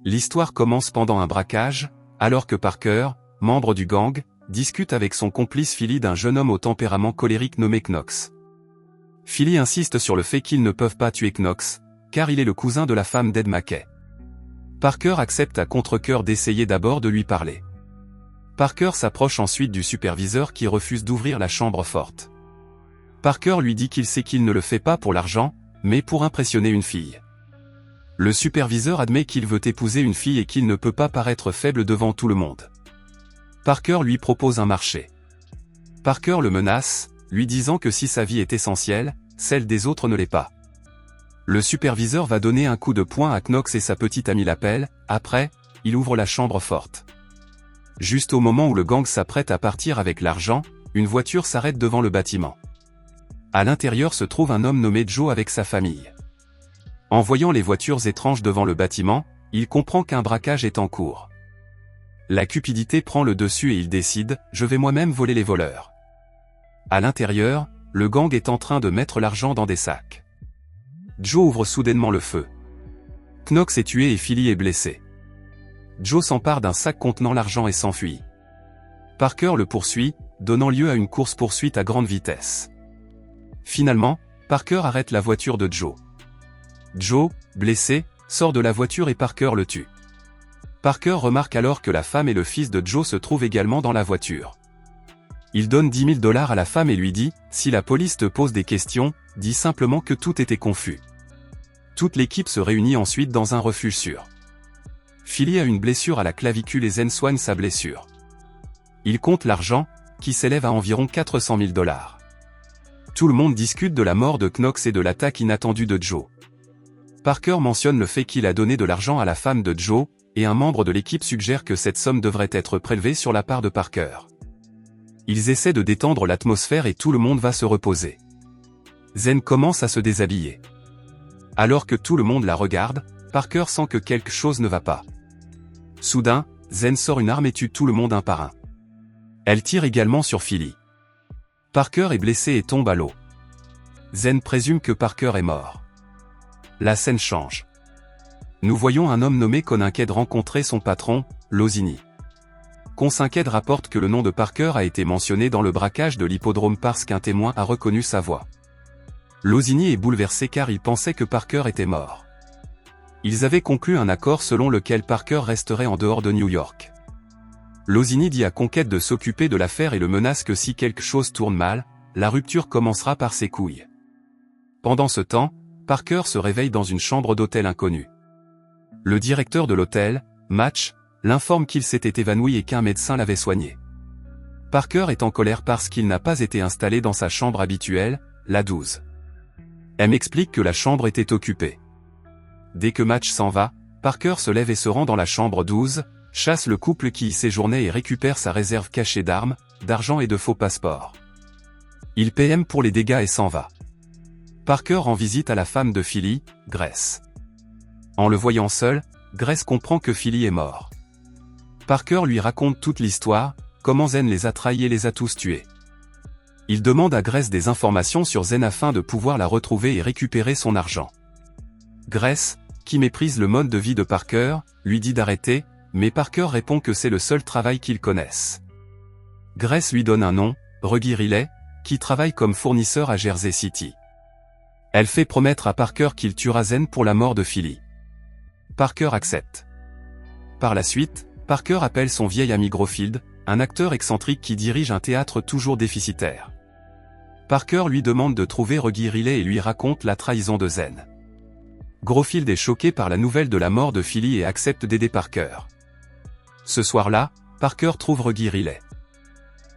L'histoire commence pendant un braquage, alors que Parker, membre du gang, discute avec son complice Philly d'un jeune homme au tempérament colérique nommé Knox. Philly insiste sur le fait qu'ils ne peuvent pas tuer Knox, car il est le cousin de la femme d'Ed Mackay. Parker accepte à contre-cœur d'essayer d'abord de lui parler. Parker s'approche ensuite du superviseur qui refuse d'ouvrir la chambre forte. Parker lui dit qu'il sait qu'il ne le fait pas pour l'argent, mais pour impressionner une fille. Le superviseur admet qu'il veut épouser une fille et qu'il ne peut pas paraître faible devant tout le monde. Parker lui propose un marché. Parker le menace, lui disant que si sa vie est essentielle, celle des autres ne l'est pas. Le superviseur va donner un coup de poing à Knox et sa petite amie l'appelle, après, il ouvre la chambre forte. Juste au moment où le gang s'apprête à partir avec l'argent, une voiture s'arrête devant le bâtiment. À l'intérieur se trouve un homme nommé Joe avec sa famille. En voyant les voitures étranges devant le bâtiment, il comprend qu'un braquage est en cours. La cupidité prend le dessus et il décide, je vais moi-même voler les voleurs. À l'intérieur, le gang est en train de mettre l'argent dans des sacs. Joe ouvre soudainement le feu. Knox est tué et Philly est blessé. Joe s'empare d'un sac contenant l'argent et s'enfuit. Parker le poursuit, donnant lieu à une course-poursuite à grande vitesse. Finalement, Parker arrête la voiture de Joe. Joe, blessé, sort de la voiture et Parker le tue. Parker remarque alors que la femme et le fils de Joe se trouvent également dans la voiture. Il donne $10 000 à la femme et lui dit, si la police te pose des questions, dis simplement que tout était confus. Toute l'équipe se réunit ensuite dans un refuge sûr. Philly a une blessure à la clavicule et Zen soigne sa blessure. Il compte l'argent, qui s'élève à environ $400 000. Tout le monde discute de la mort de Knox et de l'attaque inattendue de Joe. Parker mentionne le fait qu'il a donné de l'argent à la femme de Joe, et un membre de l'équipe suggère que cette somme devrait être prélevée sur la part de Parker. Ils essaient de détendre l'atmosphère et tout le monde va se reposer. Zen commence à se déshabiller. Alors que tout le monde la regarde, Parker sent que quelque chose ne va pas. Soudain, Zen sort une arme et tue tout le monde un par un. Elle tire également sur Philly. Parker est blessé et tombe à l'eau. Zen présume que Parker est mort. La scène change. Nous voyons un homme nommé Koninked rencontrer son patron, Lozini. Koninked rapporte que le nom de Parker a été mentionné dans le braquage de l'hippodrome parce qu'un témoin a reconnu sa voix. Lozini est bouleversé car il pensait que Parker était mort. Ils avaient conclu un accord selon lequel Parker resterait en dehors de New York. Lozini dit à Koninked de s'occuper de l'affaire et le menace que si quelque chose tourne mal, la rupture commencera par ses couilles. Pendant ce temps, Parker se réveille dans une chambre d'hôtel inconnue. Le directeur de l'hôtel, Match, l'informe qu'il s'était évanoui et qu'un médecin l'avait soigné. Parker est en colère parce qu'il n'a pas été installé dans sa chambre habituelle, la 12. M explique que la chambre était occupée. Dès que Match s'en va, Parker se lève et se rend dans la chambre 12, chasse le couple qui y séjournait et récupère sa réserve cachée d'armes, d'argent et de faux passeports. Il PM pour les dégâts et s'en va. Parker rend visite à la femme de Philly, Grace. En le voyant seul, Grace comprend que Philly est mort. Parker lui raconte toute l'histoire, comment Zen les a trahis et les a tous tués. Il demande à Grace des informations sur Zen afin de pouvoir la retrouver et récupérer son argent. Grace, qui méprise le mode de vie de Parker, lui dit d'arrêter, mais Parker répond que c'est le seul travail qu'ils connaissent. Grace lui donne un nom, Reggie Riley, qui travaille comme fournisseur à Jersey City. Elle fait promettre à Parker qu'il tuera Zen pour la mort de Philly. Parker accepte. Par la suite, Parker appelle son vieil ami Grofield, un acteur excentrique qui dirige un théâtre toujours déficitaire. Parker lui demande de trouver Reggie Riley et lui raconte la trahison de Zen. Grofield est choqué par la nouvelle de la mort de Philly et accepte d'aider Parker. Ce soir-là, Parker trouve Reggie Riley.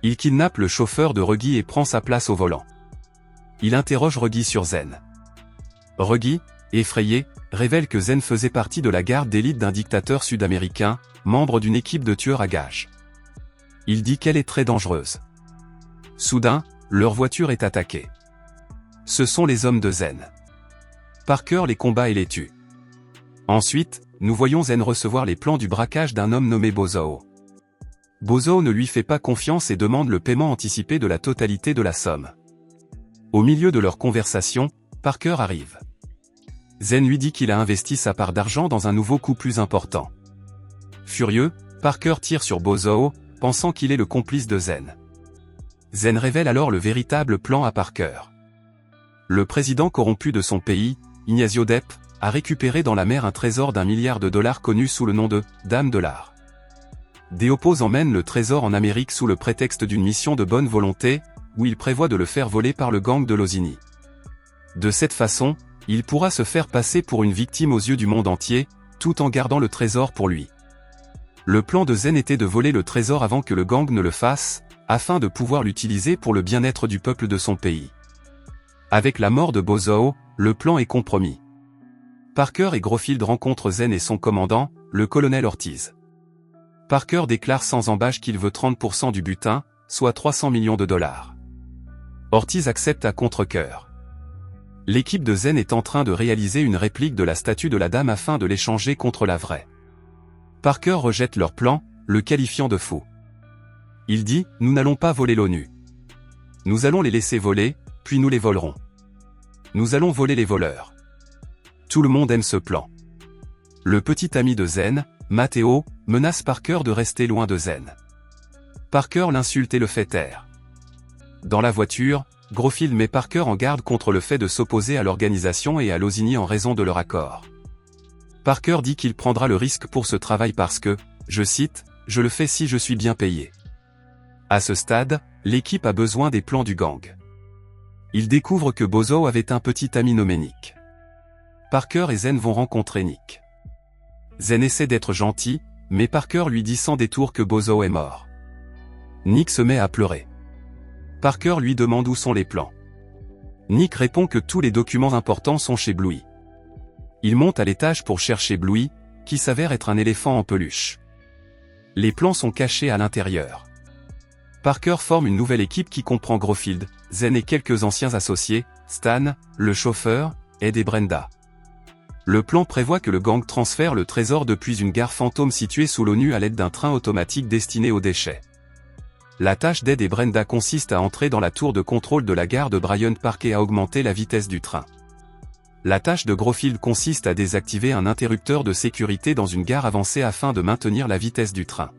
Il kidnappe le chauffeur de Reggie et prend sa place au volant. Il interroge Reggie sur Zen. Reggie, effrayé, révèle que Zen faisait partie de la garde d'élite d'un dictateur sud-américain, membre d'une équipe de tueurs à gages. Il dit qu'elle est très dangereuse. Soudain, leur voiture est attaquée. Ce sont les hommes de Zen. Parker les combat et les tue. Ensuite, nous voyons Zen recevoir les plans du braquage d'un homme nommé Bozo. Bozo ne lui fait pas confiance et demande le paiement anticipé de la totalité de la somme. Au milieu de leur conversation, Parker arrive. Zen lui dit qu'il a investi sa part d'argent dans un nouveau coup plus important. Furieux, Parker tire sur Bozo, pensant qu'il est le complice de Zen. Zen révèle alors le véritable plan à Parker. Le président corrompu de son pays, Ignazio Depp, a récupéré dans la mer un trésor d'1 milliard de dollars connu sous le nom de « Dame de l'Art ». Des opposants emmènent le trésor en Amérique sous le prétexte d'une mission de bonne volonté, où il prévoit de le faire voler par le gang de Losini. De cette façon, il pourra se faire passer pour une victime aux yeux du monde entier, tout en gardant le trésor pour lui. Le plan de Zen était de voler le trésor avant que le gang ne le fasse, afin de pouvoir l'utiliser pour le bien-être du peuple de son pays. Avec la mort de Bozo, le plan est compromis. Parker et Grofield rencontrent Zen et son commandant, le colonel Ortiz. Parker déclare sans embâche qu'il veut 30% du butin, soit 300 millions de dollars. Ortiz accepte à contre-cœur. L'équipe de Zen est en train de réaliser une réplique de la statue de la dame afin de l'échanger contre la vraie. Parker rejette leur plan, le qualifiant de fou. Il dit « Nous n'allons pas voler l'ONU. Nous allons les laisser voler, puis nous les volerons. Nous allons voler les voleurs. » Tout le monde aime ce plan. Le petit ami de Zen, Matteo, menace Parker de rester loin de Zen. Parker l'insulte et le fait taire. Dans la voiture, Grofield met Parker en garde contre le fait de s'opposer à l'organisation et à Losini en raison de leur accord. Parker dit qu'il prendra le risque pour ce travail parce que, je cite, « Je le fais si je suis bien payé ». À ce stade, l'équipe a besoin des plans du gang. Il découvre que Bozo avait un petit ami nommé Nick. Parker et Zen vont rencontrer Nick. Zen essaie d'être gentil, mais Parker lui dit sans détour que Bozo est mort. Nick se met à pleurer. Parker lui demande où sont les plans. Nick répond que tous les documents importants sont chez Bluey. Il monte à l'étage pour chercher Bluey, qui s'avère être un éléphant en peluche. Les plans sont cachés à l'intérieur. Parker forme une nouvelle équipe qui comprend Grofield, Zen et quelques anciens associés, Stan, le chauffeur, Ed et Brenda. Le plan prévoit que le gang transfère le trésor depuis une gare fantôme située sous l'ONU à l'aide d'un train automatique destiné aux déchets. La tâche d'Ed et Brenda consiste à entrer dans la tour de contrôle de la gare de Bryant Park et à augmenter la vitesse du train. La tâche de Grofield consiste à désactiver un interrupteur de sécurité dans une gare avancée afin de maintenir la vitesse du train.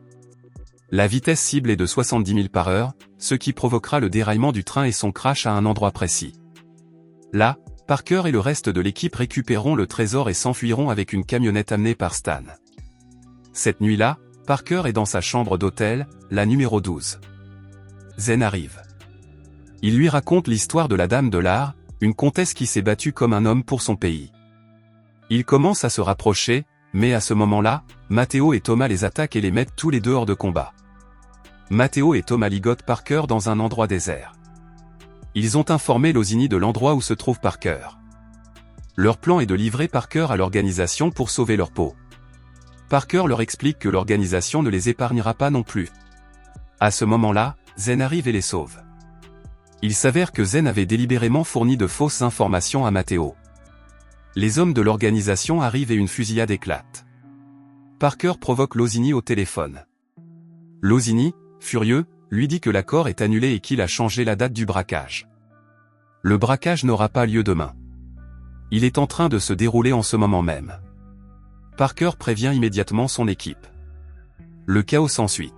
La vitesse cible est de 70 000 par heure, ce qui provoquera le déraillement du train et son crash à un endroit précis. Là, Parker et le reste de l'équipe récupéreront le trésor et s'enfuiront avec une camionnette amenée par Stan. Cette nuit-là, Parker est dans sa chambre d'hôtel, la numéro 12. Zen arrive. Il lui raconte l'histoire de la Dame de l'Art, une comtesse qui s'est battue comme un homme pour son pays. Ils commencent à se rapprocher, mais à ce moment-là, Matteo et Thomas les attaquent et les mettent tous les deux hors de combat. Matteo et Thomas ligotent Parker dans un endroit désert. Ils ont informé Losini de l'endroit où se trouve Parker. Leur plan est de livrer Parker à l'organisation pour sauver leur peau. Parker leur explique que l'organisation ne les épargnera pas non plus. À ce moment-là, Zen arrive et les sauve. Il s'avère que Zen avait délibérément fourni de fausses informations à Matteo. Les hommes de l'organisation arrivent et une fusillade éclate. Parker provoque Losini au téléphone. Losini, furieux, lui dit que l'accord est annulé et qu'il a changé la date du braquage. Le braquage n'aura pas lieu demain. Il est en train de se dérouler en ce moment même. Parker prévient immédiatement son équipe. Le chaos s'ensuit.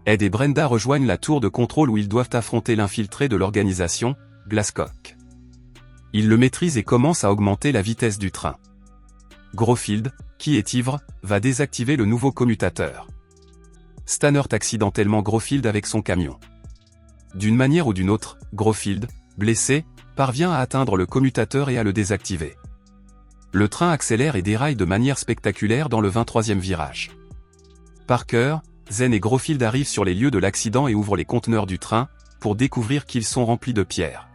Ed et Brenda rejoignent la tour de contrôle où ils doivent affronter l'infiltré de l'organisation, Glasscock. Ils le maîtrisent et commencent à augmenter la vitesse du train. Grofield, qui est ivre, va désactiver le nouveau commutateur. Stan heurte accidentellement Grofield avec son camion. D'une manière ou d'une autre, Grofield, blessé, parvient à atteindre le commutateur et à le désactiver. Le train accélère et déraille de manière spectaculaire dans le 23e virage. Parker, Zen et Grofield arrivent sur les lieux de l'accident et ouvrent les conteneurs du train, pour découvrir qu'ils sont remplis de pierres.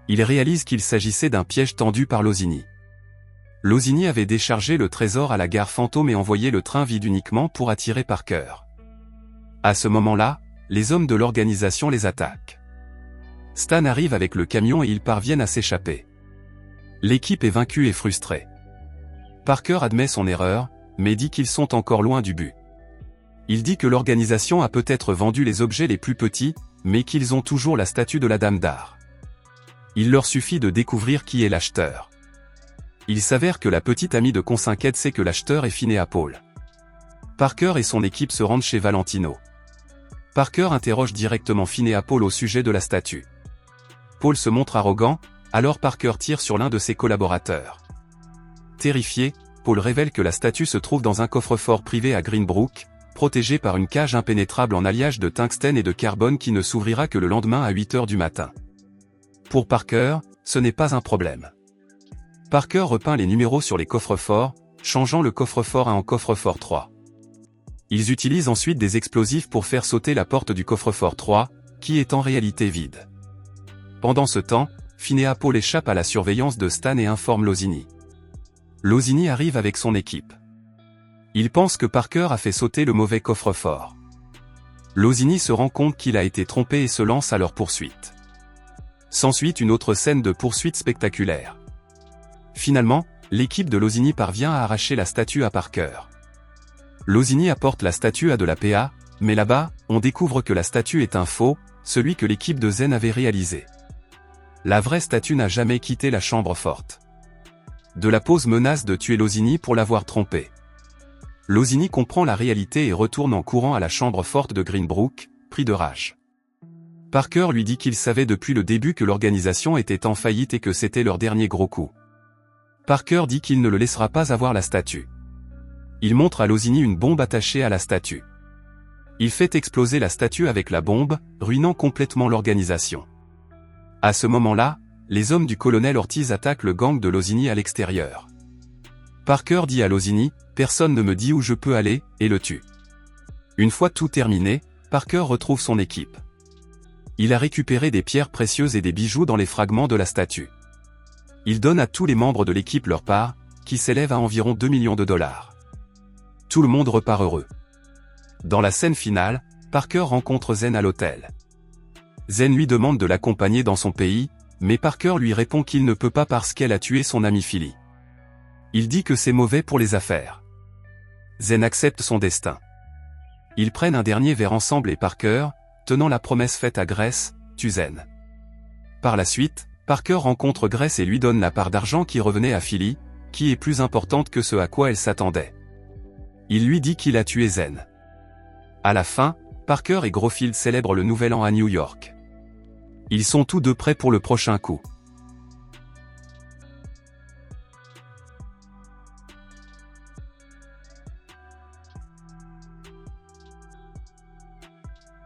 Ils réalisent qu'il s'agissait d'un piège tendu par Losini. Losini avait déchargé le trésor à la gare fantôme et envoyé le train vide uniquement pour attirer Parker. À ce moment-là, les hommes de l'organisation les attaquent. Stan arrive avec le camion et ils parviennent à s'échapper. L'équipe est vaincue et frustrée. Parker admet son erreur, mais dit qu'ils sont encore loin du but. Il dit que l'organisation a peut-être vendu les objets les plus petits, mais qu'ils ont toujours la statue de la Dame d'Art. Il leur suffit de découvrir qui est l'acheteur. Il s'avère que la petite amie de Consinket sait que l'acheteur est Finney Apple. Parker et son équipe se rendent chez Valentino. Parker interroge directement Finney Apple au sujet de la statue. Paul se montre arrogant, alors Parker tire sur l'un de ses collaborateurs. Terrifié, Paul révèle que la statue se trouve dans un coffre-fort privé à Greenbrook, protégé par une cage impénétrable en alliage de tungstène et de carbone qui ne s'ouvrira que le lendemain à 8 h du matin. Pour Parker, ce n'est pas un problème. Parker repeint les numéros sur les coffres-forts, changeant le coffre-fort 1 en coffre-fort 3. Ils utilisent ensuite des explosifs pour faire sauter la porte du coffre-fort 3, qui est en réalité vide. Pendant ce temps, Finney Apple échappe à la surveillance de Stan et informe Losini. Losini arrive avec son équipe. Il pense que Parker a fait sauter le mauvais coffre-fort. Losini se rend compte qu'il a été trompé et se lance à leur poursuite. S'ensuit une autre scène de poursuite spectaculaire. Finalement, l'équipe de Losini parvient à arracher la statue à Parker. Losini apporte la statue à de la PA, mais là-bas, on découvre que la statue est un faux, celui que l'équipe de Zen avait réalisé. La vraie statue n'a jamais quitté la chambre forte. De la Pose menace de tuer Losini pour l'avoir trompé. Losini comprend la réalité et retourne en courant à la chambre forte de Greenbrook, pris de rage. Parker lui dit qu'il savait depuis le début que l'organisation était en faillite et que c'était leur dernier gros coup. Parker dit qu'il ne le laissera pas avoir la statue. Il montre à Losini une bombe attachée à la statue. Il fait exploser la statue avec la bombe, ruinant complètement l'organisation. À ce moment-là, les hommes du colonel Ortiz attaquent le gang de Losini à l'extérieur. Parker dit à Losini, « Personne ne me dit où je peux aller », et le tue. Une fois tout terminé, Parker retrouve son équipe. Il a récupéré des pierres précieuses et des bijoux dans les fragments de la statue. Il donne à tous les membres de l'équipe leur part, qui s'élève à environ 2 millions de dollars. Tout le monde repart heureux. Dans la scène finale, Parker rencontre Zen à l'hôtel. Zen lui demande de l'accompagner dans son pays, mais Parker lui répond qu'il ne peut pas parce qu'elle a tué son ami Philly. Il dit que c'est mauvais pour les affaires. Zen accepte son destin. Ils prennent un dernier verre ensemble et Parker, tenant la promesse faite à Grace, tue Zen. Par la suite, Parker rencontre Grace et lui donne la part d'argent qui revenait à Philly, qui est plus importante que ce à quoi elle s'attendait. Il lui dit qu'il a tué Zen. À la fin, Parker et Grofield célèbrent le nouvel an à New York. Ils sont tous deux prêts pour le prochain coup.